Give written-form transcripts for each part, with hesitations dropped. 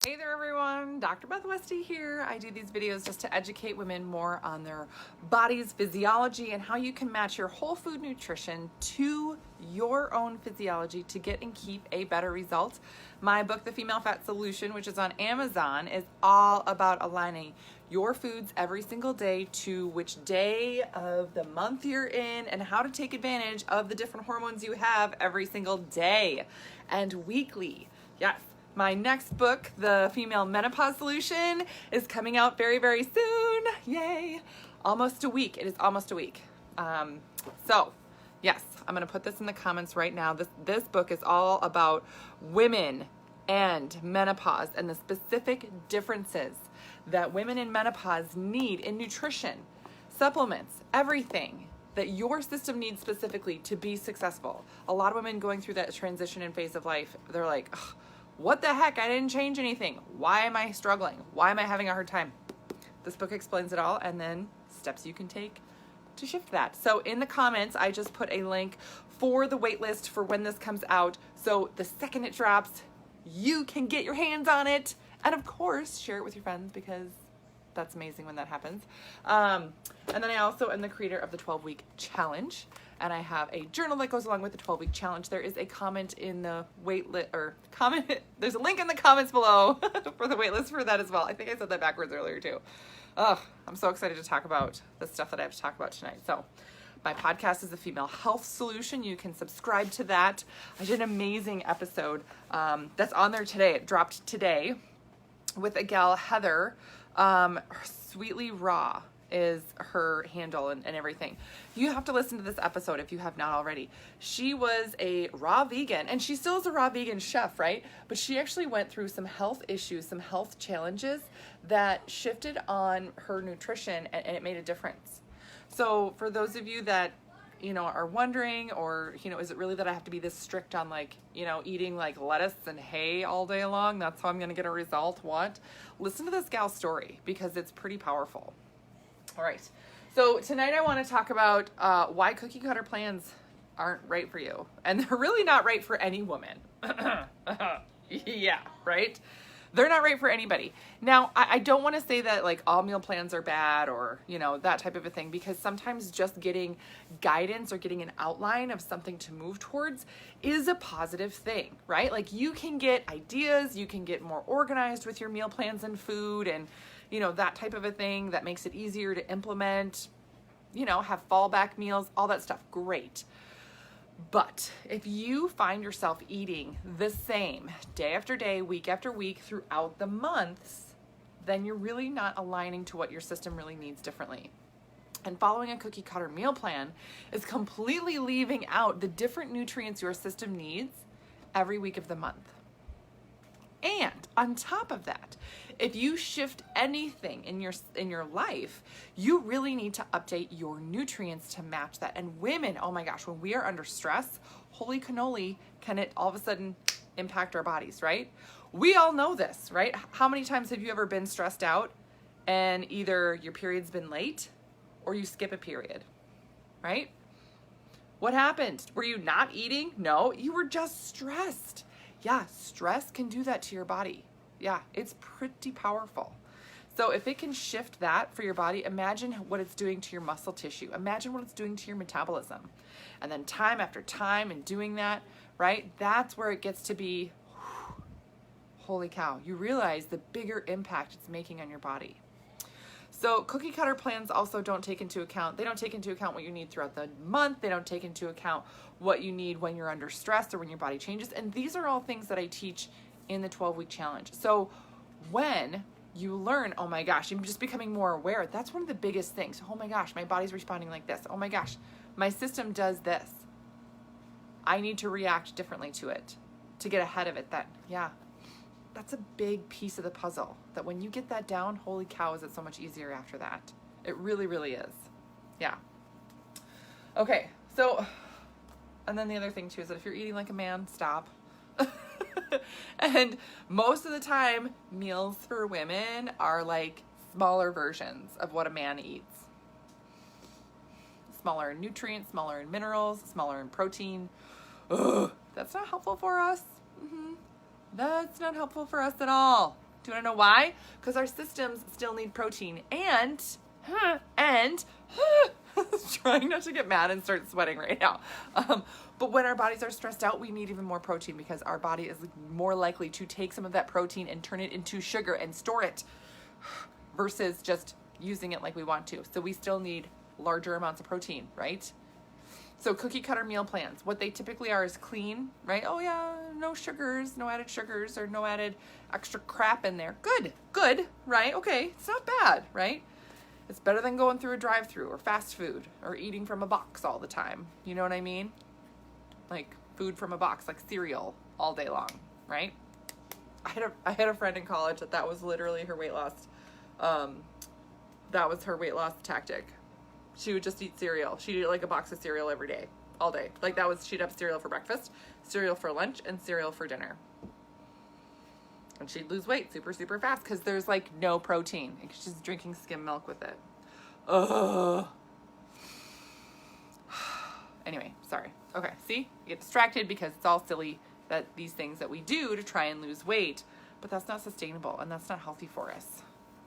Hey there everyone, Dr. Beth Westy here. I do these videos just to educate women more on their body's physiology and how you can match your whole food nutrition to your own physiology to get and keep a better result. My book, The Female Fat Solution, which is on Amazon, is all about aligning your foods every single day to which day of the month you're in and how to take advantage of the different hormones you have every single day and weekly. Yes. My next book, The Female Menopause Solution, is coming out very, very soon. Yay. Almost a week. It is almost a week. So, yes, I'm going to put this in the comments right now. This book is all about women and menopause and the specific differences that women in menopause need in nutrition, supplements, everything that your system needs specifically to be successful. A lot of women going through that transition and phase of life, they're like, ugh, what the heck? I didn't change anything. Why am I struggling? Why am I having a hard time? This book explains it all and then steps you can take to shift that. So in the comments, I just put a link for the wait list for when this comes out. So the second it drops, you can get your hands on it. And of course, share it with your friends because that's amazing when that happens. And then I also am the creator of the 12-week challenge. And I have a journal that goes along with the 12-week challenge. There is a comment in the there's a link in the comments below for the wait list for that as well. I think I said that backwards earlier too. Ugh, I'm so excited to talk about the stuff that I have to talk about tonight. So my podcast is The Female Health Solution. You can subscribe to that. I did an amazing episode that's on there today. It dropped today with a gal, Heather, Sweetly Raw is her handle and everything. You have to listen to this episode if you have not already. She was a raw vegan and she still is a raw vegan chef, right? But she actually went through some health issues, some health challenges that shifted on her nutrition and it made a difference. So for those of you that, are wondering or, is it really that I have to be this strict on eating like lettuce and hay all day long? That's how I'm going to get a result. What? Listen to this gal's story because it's pretty powerful. All right, so tonight I want to talk about why cookie cutter plans aren't right for you. And they're really not right for any woman. Yeah, right? They're not right for anybody. Now, I don't want to say that like all meal plans are bad or, that type of a thing, because sometimes just getting guidance or getting an outline of something to move towards is a positive thing, right? Like you can get ideas, you can get more organized with your meal plans and food and that type of a thing that makes it easier to implement, have fallback meals, all that stuff. Great. But if you find yourself eating the same day after day, week after week throughout the months, then you're really not aligning to what your system really needs differently. And following a cookie cutter meal plan is completely leaving out the different nutrients your system needs every week of the month. And on top of that, if you shift anything in your life, you really need to update your nutrients to match that. And women, oh my gosh, when we are under stress, holy cannoli, can it all of a sudden impact our bodies, right? We all know this, right? How many times have you ever been stressed out and either your period's been late or you skip a period, right? What happened? Were you not eating? No, you were just stressed. Yeah, stress can do that to your body. Yeah, it's pretty powerful. So if it can shift that for your body, imagine what it's doing to your muscle tissue. Imagine what it's doing to your metabolism. And then time after time and doing that, right? That's where it gets to be, holy cow, you realize the bigger impact it's making on your body. So cookie cutter plans also don't take into account what you need throughout the month. They don't take into account what you need when you're under stress or when your body changes. And these are all things that I teach in the 12-week challenge. So when you learn, oh my gosh, I'm just becoming more aware. That's one of the biggest things. Oh my gosh, my body's responding like this. Oh my gosh, my system does this. I need to react differently to it to get ahead of it then. Yeah. That's a big piece of the puzzle that when you get that down, holy cow, is it so much easier after that. It really, really is. Yeah. Okay. So, and then the other thing too is that if you're eating like a man, stop. And most of the time, meals for women are like smaller versions of what a man eats. Smaller in nutrients, smaller in minerals, smaller in protein. Ugh, that's not helpful for us. That's not helpful for us at all. Do you want to know why? Because our systems still need protein and trying not to get mad and start sweating right now. But when our bodies are stressed out, we need even more protein because our body is more likely to take some of that protein and turn it into sugar and store it versus just using it like we want to. So we still need larger amounts of protein, right? So cookie cutter meal plans, what they typically are is clean, right? Oh yeah, no sugars, no added sugars or no added extra crap in there. Good, right? Okay, it's not bad, right? It's better than going through a drive-through or fast food or eating from a box all the time. You know what I mean? Like food from a box, like cereal all day long, right? I had a friend in college that was literally her weight loss. That was her weight loss tactic. She would just eat cereal. She'd eat like a box of cereal every day, all day. Like she'd have cereal for breakfast, cereal for lunch, and cereal for dinner. And she'd lose weight super, super fast because there's like no protein. And she's drinking skim milk with it. Ugh. Anyway, sorry. Okay, see? You get distracted because it's all silly that these things that we do to try and lose weight, but that's not sustainable and that's not healthy for us,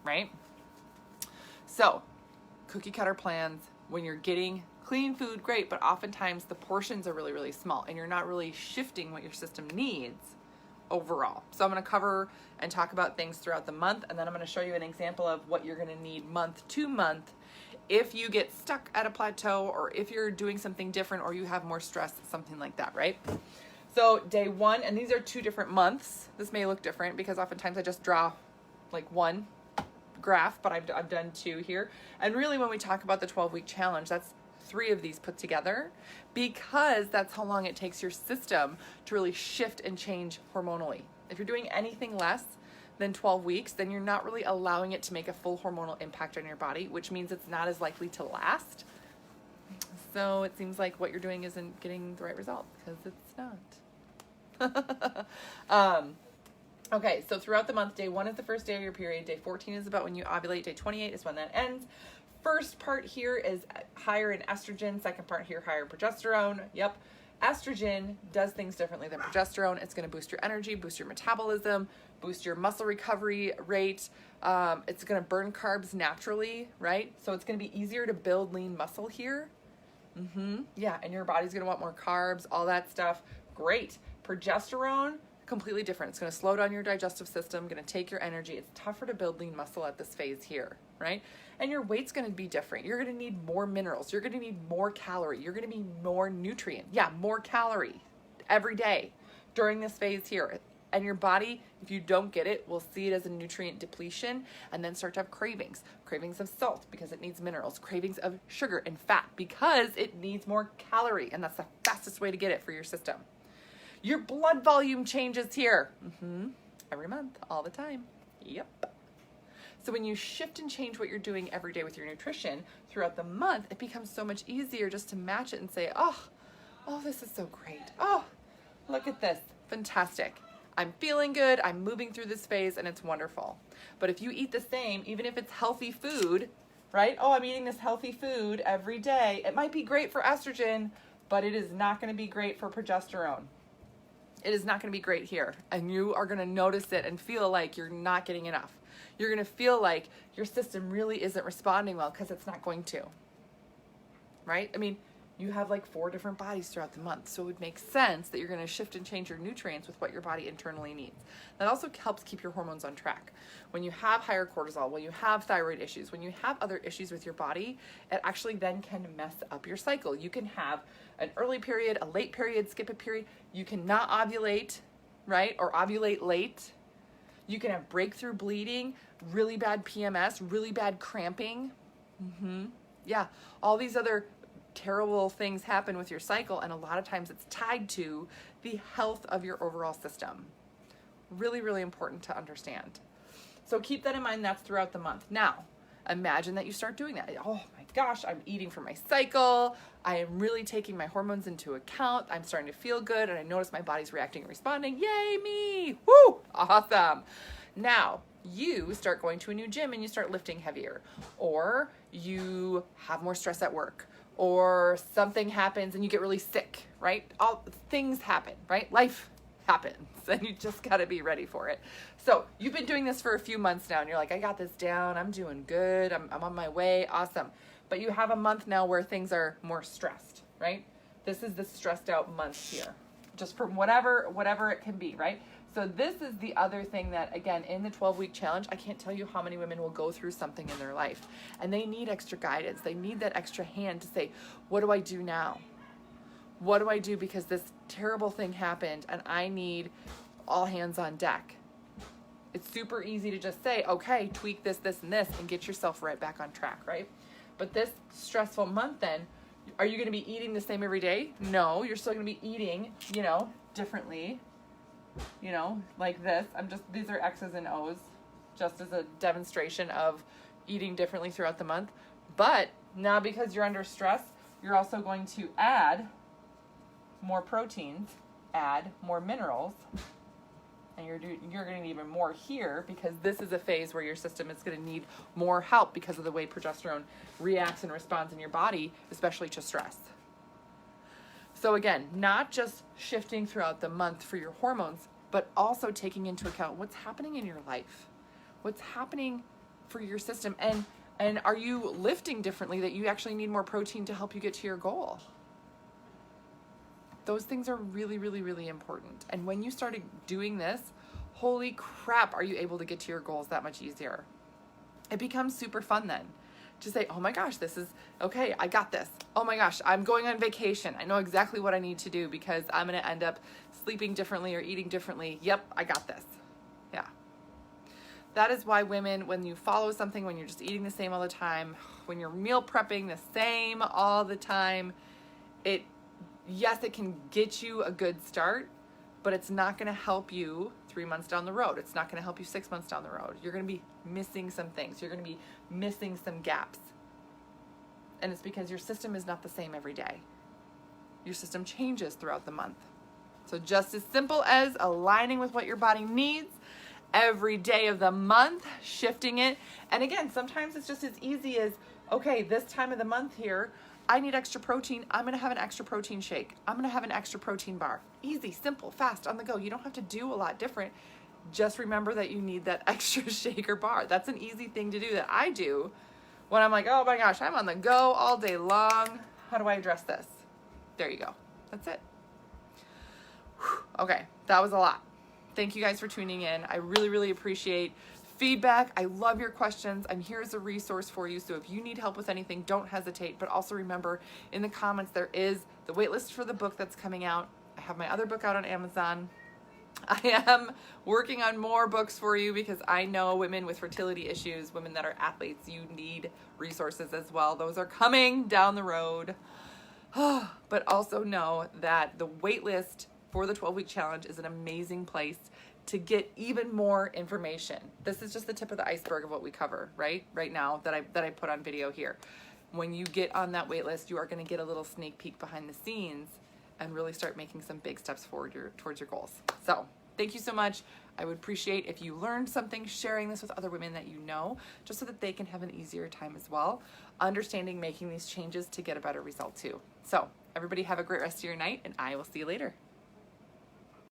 right? So, cookie cutter plans, when you're getting clean food, great, but oftentimes the portions are really, really small and you're not really shifting what your system needs overall. So I'm going to cover and talk about things throughout the month, and then I'm going to show you an example of what you're going to need month to month if you get stuck at a plateau or if you're doing something different or you have more stress, something like that, right? So day 1, and these are 2 different months. This may look different because oftentimes I just draw like one graph, but I've done 2 here. And really when we talk about the 12-week challenge, that's 3 of these put together because that's how long it takes your system to really shift and change hormonally. If you're doing anything less than 12 weeks, then you're not really allowing it to make a full hormonal impact on your body, which means it's not as likely to last. So it seems like what you're doing isn't getting the right result because it's not. Okay, so throughout the month, day 1 is the first day of your period. Day 14 is about when you ovulate. Day 28 is when that ends. First part here is higher in estrogen. Second part here, higher in progesterone. Yep. Estrogen does things differently than progesterone. It's going to boost your energy, boost your metabolism, boost your muscle recovery rate. It's going to burn carbs naturally, right? So it's going to be easier to build lean muscle here. Yeah, and your body's going to want more carbs, all that stuff. Great. Progesterone, completely different. It's going to slow down your digestive system, going to take your energy. It's tougher to build lean muscle at this phase here, right? And your weight's going to be different. You're going to need more minerals. You're going to need more calorie. You're going to need more nutrient. Yeah, more calorie every day during this phase here. And your body, if you don't get it, will see it as a nutrient depletion and then start to have cravings. Cravings of salt because it needs minerals. Cravings of sugar and fat because it needs more calorie. And that's the fastest way to get it for your system. Your blood volume changes here. Every month, all the time. Yep. So when you shift and change what you're doing every day with your nutrition throughout the month, it becomes so much easier just to match it and say, oh, this is so great. Oh, look at this. Fantastic. I'm feeling good. I'm moving through this phase and it's wonderful. But if you eat the same, even if it's healthy food, right? Oh, I'm eating this healthy food every day. It might be great for estrogen, but it is not going to be great for progesterone. It is not going to be great here. And you are going to notice it and feel like you're not getting enough. You're going to feel like your system really isn't responding well because it's not going to. Right? I mean, you have like 4 different bodies throughout the month. So it would make sense that you're going to shift and change your nutrients with what your body internally needs. That also helps keep your hormones on track. When you have higher cortisol, when you have thyroid issues, when you have other issues with your body, it actually then can mess up your cycle. You can have an early period, a late period, skip a period. You cannot ovulate, right? Or ovulate late. You can have breakthrough bleeding, really bad PMS, really bad cramping. Yeah, all these other terrible things happen with your cycle, and a lot of times it's tied to the health of your overall system. Really, really important to understand. So keep that in mind. That's throughout the month. Now, imagine that you start doing that. Oh my gosh, I'm eating for my cycle. I am really taking my hormones into account. I'm starting to feel good, and I notice my body's reacting and responding. Yay, me! Woo! Awesome. Now, you start going to a new gym and you start lifting heavier, or you have more stress at work, or something happens and you get really sick, right? All things happen, right? Life happens, and you just got to be ready for it. So you've been doing this for a few months now, and you're like, I got this down, I'm doing good, I'm on my way, awesome. But you have a month now where things are more stressed, right? This is the stressed out month here, just from whatever it can be, right? So this is the other thing that, again, in the 12-week challenge, I can't tell you how many women will go through something in their life, and they need extra guidance. They need that extra hand to say, what do I do now? What do I do because this terrible thing happened and I need all hands on deck? It's super easy to just say, okay, tweak this, this, and this, and get yourself right back on track, right? But this stressful month then, are you going to be eating the same every day? No, you're still going to be eating, differently, like this. These are X's and O's, just as a demonstration of eating differently throughout the month. But now because you're under stress, you're also going to add more proteins, add more minerals, and you're going to need even more here, because this is a phase where your system is going to need more help because of the way progesterone reacts and responds in your body, especially to stress. So again, not just shifting throughout the month for your hormones, but also taking into account what's happening in your life, what's happening for your system, and are you lifting differently that you actually need more protein to help you get to your goal? Those things are really, really, really important. And when you started doing this, holy crap, are you able to get to your goals that much easier? It becomes super fun then to say, oh my gosh, this is, okay, I got this. Oh my gosh, I'm going on vacation. I know exactly what I need to do because I'm going to end up sleeping differently or eating differently. Yep, I got this. Yeah. That is why women, when you follow something, when you're just eating the same all the time, when you're meal prepping the same all the time, yes, it can get you a good start, but it's not going to help you 3 months down the road. It's not going to help you 6 months down the road. You're going to be missing some things. You're going to be missing some gaps. And it's because your system is not the same every day. Your system changes throughout the month. So just as simple as aligning with what your body needs every day of the month, shifting it. And again, sometimes it's just as easy as, okay, this time of the month here, I need extra protein. I'm going to have an extra protein shake. I'm going to have an extra protein bar. Easy, simple, fast, on the go. You don't have to do a lot different. Just remember that you need that extra shake or bar. That's an easy thing to do that I do when I'm like, oh my gosh, I'm on the go all day long. How do I address this? There you go. That's it. Whew. Okay, that was a lot. Thank you guys for tuning in. I really, really appreciate feedback. I love your questions. I'm here as a resource for you. So if you need help with anything, don't hesitate. But also remember, in the comments, there is the waitlist for the book that's coming out. I have my other book out on Amazon. I am working on more books for you because I know women with fertility issues, women that are athletes, you need resources as well. Those are coming down the road. But also know that the waitlist for the 12-week challenge is an amazing place to get even more information. This is just the tip of the iceberg of what we cover, right now that I put on video here. When you get on that wait list, you are going to get a little sneak peek behind the scenes and really start making some big steps forward towards your goals. So thank you so much. I would appreciate if you learned something, sharing this with other women that you know, just so that they can have an easier time as well, understanding making these changes to get a better result too. So everybody have a great rest of your night, and I will see you later.